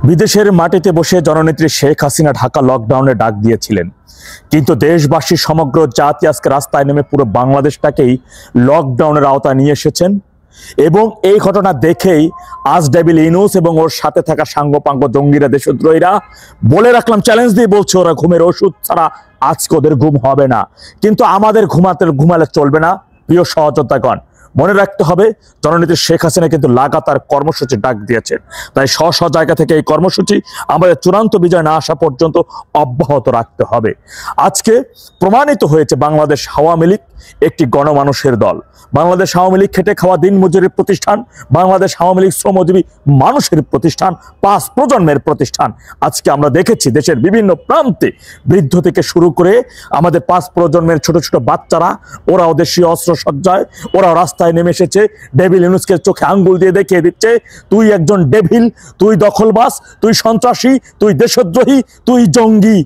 বিদেশের মাটিতে বসে জননেত্রী শেখ হাসিনা ঢাকা লকডাউনে ডাক দিয়েছিলেন, কিন্তু দেশবাসী সমগ্র জাতি আজকে রাস্তায় নেমে পুরো বাংলাদেশটাকেই লকডাউনের আওতায় নিয়ে এসেছেন। এবং এই ঘটনা দেখেই আজ ডেভিল ইউনূস এবং ওর সাথে থাকা সাঙ্গপাঙ্গ জঙ্গিরা, দেশদ্রোহীরা বলে রাখলাম, চ্যালেঞ্জ দিয়ে বলছে, ওরা ঘুমের ওষুধ ছাড়া আজকে ওদের ঘুম হবে না। কিন্তু আমাদের ঘুমালে চলবে না। প্রিয় সহযোদ্ধাগণ, মনে রাখতে হবে, জননেত্রী শেখ হাসিনা কিন্তু লাগাতার কর্মসূচি ডাক দিয়েছেন। তাই স্ব জায়গা থেকে এই কর্মসূচি আমাদের চূড়ান্ত বিজয় না আসা পর্যন্ত অব্যাহত রাখতে হবে। আজকে প্রমাণিত হয়েছে বাংলাদেশ আওয়ামী লীগ একটি গণমানুষের দল। বাংলাদেশ আওয়ামী লীগ খেটে খাওয়া দিনমজুরের প্রতিষ্ঠান, বাংলাদেশ আওয়ামী লীগ শ্রমজীবী মানুষের প্রতিষ্ঠান, 5 প্রজন্মের প্রতিষ্ঠান। আজকে আমরা দেখেছি দেশের বিভিন্ন প্রান্তে বৃদ্ধ থেকে শুরু করে আমাদের 5 প্রজন্মের ছোট ছোট বাচ্চারা, ওরাও দেশীয় অস্ত্র সজ্জায়, ওরাও রাস্তায় নেমে এসেছে। ডেভিল ইউনূসকে চোখে আঙ্গুল দিয়ে দেখিয়ে দিচ্ছে, তুই একজন ডেভিল, তুই দখলবাজ, তুই সন্ত্রাসী, তুই দেশদ্রোহী, তুই জঙ্গি,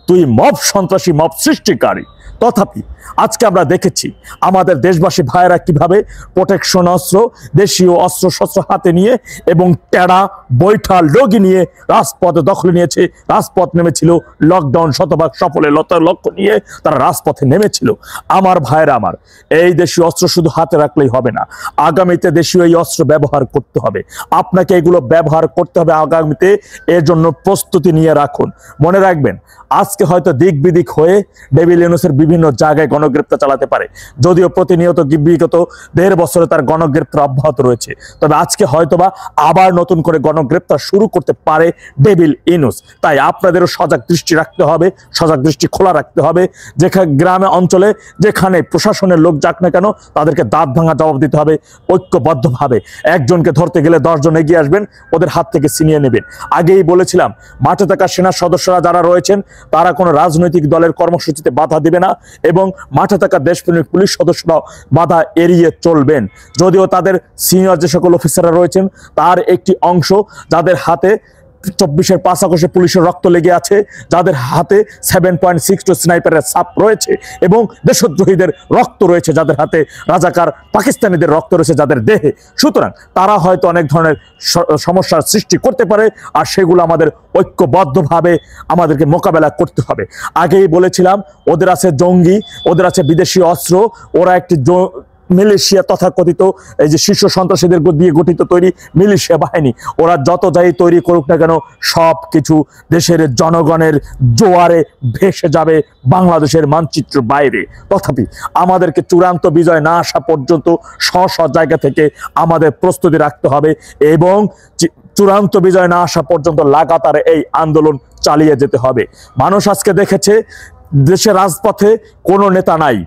তুই মব সন্ত্রাসী, মব সৃষ্টিকারী। তথাপি আজকে আমরা দেখেছি আমাদের দেশবাসী ভাইয়েরা কিভাবে প্রোটেকশন অস্ত্র, দেশীয় অস্ত্র শস্ত্র হাতে নিয়ে এবং টেরা বৈঠা লগি নিয়ে রাজপথে দখলে নিয়েছে। রাজপথ নেমেছিল লকডাউন শতভাগ সফলের লক্ষ্য নিয়ে তারা রাজপথে নেমেছিল। আমার ভাইয়েরা আমার, এই দেশীয় অস্ত্র শুধু হাতে রাখলেই হবে না, আগামীতে দেশীয় এই অস্ত্র ব্যবহার করতে হবে। আপনাকে এগুলো ব্যবহার করতে হবে আগামীতে, এর জন্য প্রস্তুতি নিয়ে রাখুন। মনে রাখবেন, আজকে হয়তো দিক বিদিক হয়ে ডেভিল ইউনূসের বিভিন্ন জায়গায় গণগ্রেপ্তার চালাতে পারে, যদিও প্রতিনিয়ত বিগত 1.5 বছরে তার গণগ্রেপ্তার অব্যাহত রয়েছে। তবে আজকে হয়তোবা আবার নতুন করে গণগ্রেপ্তার শুরু করতে পারে ডেভিল ইউনূস। তাই আপনাদেরও সজাগ দৃষ্টি রাখতে হবে, সজাগ দৃষ্টি খোলা রাখতে হবে। যেখানে গ্রামে অঞ্চলে যেখানে প্রশাসনের লোক যাক না কেন, তাদেরকে দাঁত ভাঙা জবাব দিতে হবে ঐক্যবদ্ধভাবে। একজনকে ধরতে গেলে 10 জন এগিয়ে আসবেন, ওদের হাত থেকে ছিনিয়ে নেবেন। আগেই বলেছিলাম, মাঠে থাকা সেনা সদস্যরা যারা রয়েছেন তারা কোনো রাজনৈতিক দলের কর্মসূচিতে বাধা দিবে না এবং মাঠে থাকা দেশপ্রেমিক পুলিশ সদস্যরাও বাধা এড়িয়ে চলবেন। যদিও তাদের সিনিয়র যে সকল অফিসাররা রয়েছেন তার একটি অংশ, যাদের হাতে 24-এর পাশাপাশি পুলিশের রক্ত লেগে আছে, যাদের হাতে 7.62 স্নাইপারের ছাপ রয়েছে এবং দেশদ্রোহীদের রক্ত রয়েছে, যাদের হাতে রাজাকার পাকিস্তানিদের রক্ত রয়েছে যাদের দেহে। সুতরাং তারা হয়তো অনেক ধরনের সমস্যার সৃষ্টি করতে পারে, আর সেগুলো আমাদের ঐক্যবদ্ধভাবে আমাদেরকে মোকাবেলা করতে হবে। আগেই বলেছিলাম, ওদের আছে জঙ্গি, ওদের আছে বিদেশি অস্ত্র, ওরা একটি মিলিশিয়া তথাকথিত এই যে শীর্ষ সন্ত্রাসীদের দিয়ে গঠিত তৈরি মিলিশিয়া বাহিনী। ওরা যত যাই তৈরি করুক না কেন, সব কিছু দেশের জনগণের জোয়ারে ভেসে যাবে বাংলাদেশের মানচিত্র বাইরে। তথাপি আমাদেরকে চূড়ান্ত বিজয় না আসা পর্যন্ত স্ব জায়গা থেকে আমাদের প্রস্তুতি রাখতে হবে এবং চূড়ান্ত বিজয় না আসা পর্যন্ত লাগাতার এই আন্দোলন চালিয়ে যেতে হবে। মানুষ আজকে দেখেছে দেশের রাজপথে কোনো নেতা নাই,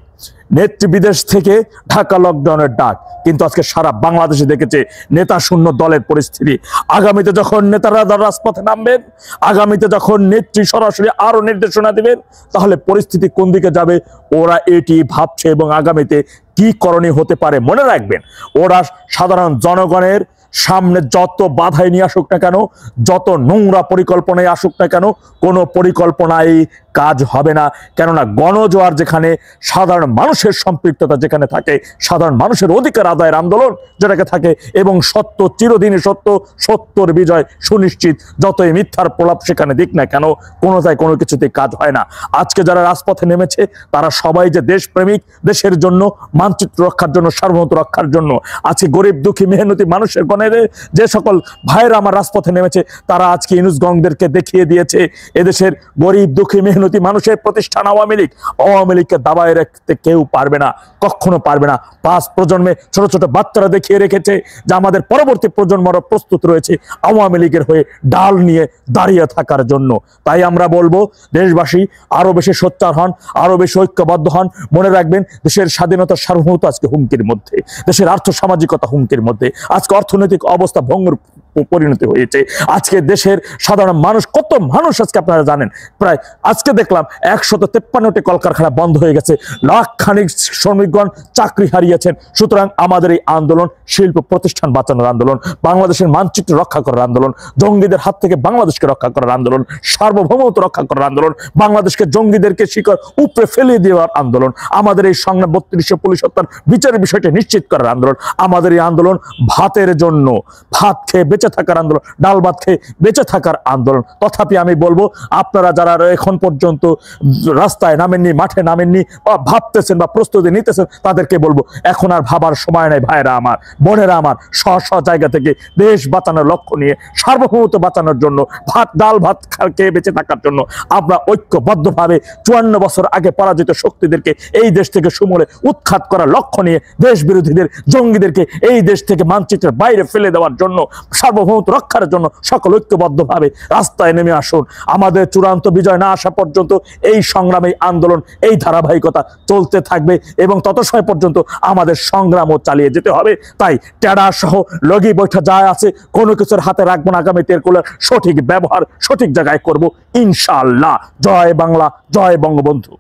নেত্রী বিদেশ থেকে ঢাকা লকডাউনের ডাক, কিন্তু আজকে সারা বাংলাদেশে দেখেছে নেতা শূন্য দলের পরিস্থিতি। আগামীতে যখন নেতারা রাজপথে নামবেন, আগামীতে যখন নেত্রী সরাসরি আরো নির্দেশনা দিবেন, তাহলে পরিস্থিতি কোন দিকে যাবে ওরা এটি ভাবছে এবং আগামীতে কি করণীয় হতে পারে মনে রাখবেন। ওরা সাধারণ জনগণের সামনে যত বাধাই নিয়ে আসুক না কেন, যত নোংরা পরিকল্পনায় আসুক না কেন, কোনো পরিকল্পনায় কাজ হবে না। কেননা গণজোয়ার যেখানে, সাধারণ মানুষের সম্পৃক্ততা যেখানে থাকে, সাধারণ মানুষের অধিকার আদায়ের আন্দোলন যেটাকে থাকে এবং সত্য চিরদিনই সত্য, সত্যর বিজয় সুনিশ্চিত, যতই মিথ্যার প্রলাপ সেখানে দিক না কেন, কোনোটাই কোনো কিছুতেই কাজ হয় না। আজকে যারা রাজপথে নেমেছে তারা সবাই যে দেশপ্রেমিক, দেশের জন্য, মানচিত্র রক্ষার জন্য, সার্বভৌমত্ব রক্ষার জন্য। আজকে গরিব দুঃখী মেহনতি মানুষের গণের যে সকল ভাইয়েরা আমার রাজপথে নেমেছে, তারা আজকে ইউনূস গংদেরকে দেখিয়ে দিয়েছে এদেশের গরিব দুঃখী মেহনতি মানুষের প্রতিষ্ঠান আওয়ামী লীগ। আওয়ামী লীগকে দাবায় রাখতে কেউ পারবে না, কখনো পারবে না। 5 প্রজন্মে ছোট ছোট বাচ্চারা দেখিয়ে রেখেছে যে আমাদের পরবর্তী প্রজন্মরা প্রস্তুত রয়েছে আওয়ামী লীগের হয়ে ডাল নিয়ে দাঁড়িয়ে থাকার জন্য। তাই আমরা বলবো, দেশবাসী আরো বেশি সোচ্চার হন, আরো বেশি ঐক্যবদ্ধ হন। মনে রাখবেন, দেশের স্বাধীনতার সার্বভৌমত্ব আজকে হুমকির মধ্যে, দেশের আর্থ সামাজিকতা হুমকির মধ্যে, আজকে অর্থনৈতিক অবস্থা ভঙ্গুর পরিণতি হয়েছে। আজকে দেশের সাধারণ মানুষ, কত মানুষ আজকে আপনারা জানেন, প্রায় আজকে দেখলাম 153টি কলকারখানা বন্ধ হয়ে গেছে, লাখখানিক শ্রমিকগণ চাকরি হারিয়েছেন। সুতরাং আমাদের এই আন্দোলন শিল্প প্রতিষ্ঠান বাঁচানোর আন্দোলন, বাংলাদেশের মানচিত্র রক্ষা করার আন্দোলন, জঙ্গিদের হাত থেকে বাংলাদেশকে রক্ষা করার আন্দোলন, সার্বভৌমত্ব রক্ষা করার আন্দোলন, বাংলাদেশকে জঙ্গিদেরকে শিকড় উপরে ফেলে দেওয়ার আন্দোলন, আমাদের এই সংগ্রাম 3200 পুলিশ হত্যার বিচারের বিষয়টি নিশ্চিত করার আন্দোলন। আমাদের এই আন্দোলন ভাতের জন্য, ভাত খেয়ে বেঁচে থাকার আন্দোলন, ডাল ভাত খেয়ে বেঁচে থাকার আন্দোলন। তথাপি আমি বলবো, আপনারা যারা এখন পর্যন্ত রাস্তায় নামেননি, মাঠে নামেননি, বা ভাবতেছেন বা প্রস্তুতি নিতেছেন, তাদেরকে বলবো এখন আর ভাবার সময় নাই ভাইরা আমার, বোনেরা আমার। স্ব স্ব জায়গা থেকে দেশ বাঁচানোর লক্ষ্য নিয়ে, সার্বভৌমত্ব বাঁচানোর জন্য, ডাল ভাত খেয়ে বেঁচে থাকার জন্য আমরা ঐক্যবদ্ধভাবে 54 বছর আগে পরাজিত শক্তিদেরকে এই দেশ থেকে সমূলে উৎখাত করার লক্ষ্য নিয়ে, দেশ বিরোধীদের, জঙ্গিদেরকে এই দেশ থেকে মানচিত্রের বাইরে ফেলে দেওয়ার জন্য, সার্বভৌমত্ব রক্ষার জন্য সকল ঐক্যবদ্ধভাবে রাস্তায় নেমে আসুন। আমাদের চূড়ান্ত বিজয় না আসা পর্যন্ত এই সংগ্রামে, আন্দোলন, এই ধারাবাহিকতা চলতে থাকবে এবং তত সময় পর্যন্ত আমাদের সংগ্রামও চালিয়ে যেতে হবে। তাই টেডা সহ লগি বৈঠা যা আছে কোনো কিছুর হাতে রাখবো না। আগামী তেরকুলার সঠিক ব্যবহার সঠিক জায়গায় করব ইনশাআল্লাহ। জয় বাংলা, জয় বঙ্গবন্ধু।